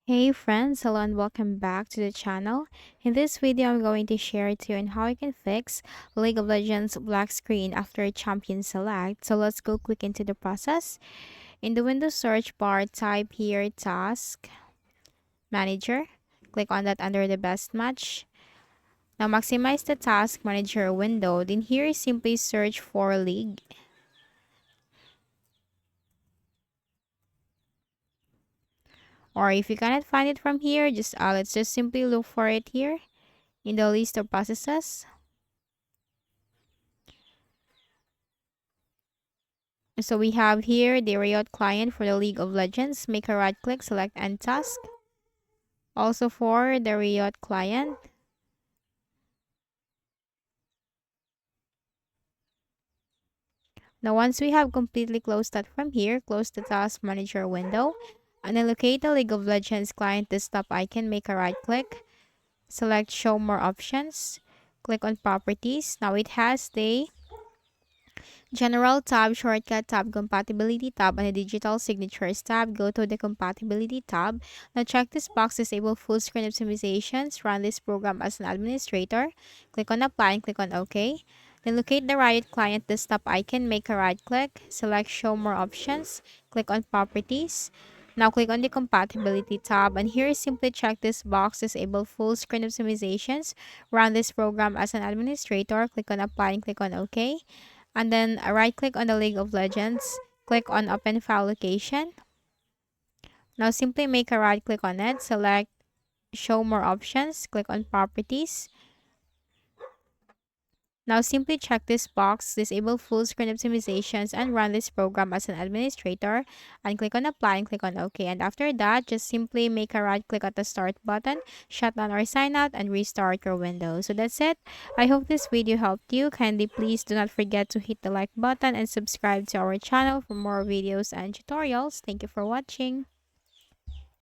Hey friends, hello and welcome back to the channel. In this video, I'm going to share to you on how you can fix League of Legends black screen after a champion select. So let's go quick into the process. In the Windows search bar, type here Task Manager. Click on that under the best match. Now maximize the Task Manager window. Then here simply search for League. Or if you cannot find it from here, let's just simply look for it here in the list of processes. So we have here the Riot client for the League of Legends. Make a right click, select End Task. Also for the Riot client. Now once we have completely closed that from here, close the Task Manager window. And then locate the League of Legends client desktop icon. Make a right click. Select Show More Options. Click on Properties. Now it has the General tab, Shortcut tab, Compatibility tab, and the Digital Signatures tab. Go to the Compatibility tab. Now check this box, disable full screen optimizations. Run this program as an administrator. Click on Apply and click on OK. Then locate the Riot Client desktop icon. Make a right click. Select Show More Options. Click on Properties. Now click on the Compatibility tab, and here simply check this box, disable full screen optimizations. Run this program as an administrator. Click on Apply and click on OK. And then right click on the League of Legends, click on Open File Location. Now simply make a right click on it, select Show More Options, click on Properties. Now simply check this box, disable full screen optimizations, and run this program as an administrator, and click on Apply and click on OK. And after that, just simply make a right click at the Start button, shut down or sign out, and restart your Windows. So that's it. I hope this video helped you. Kindly please do not forget to hit the like button and subscribe to our channel for more videos and tutorials. Thank you for watching.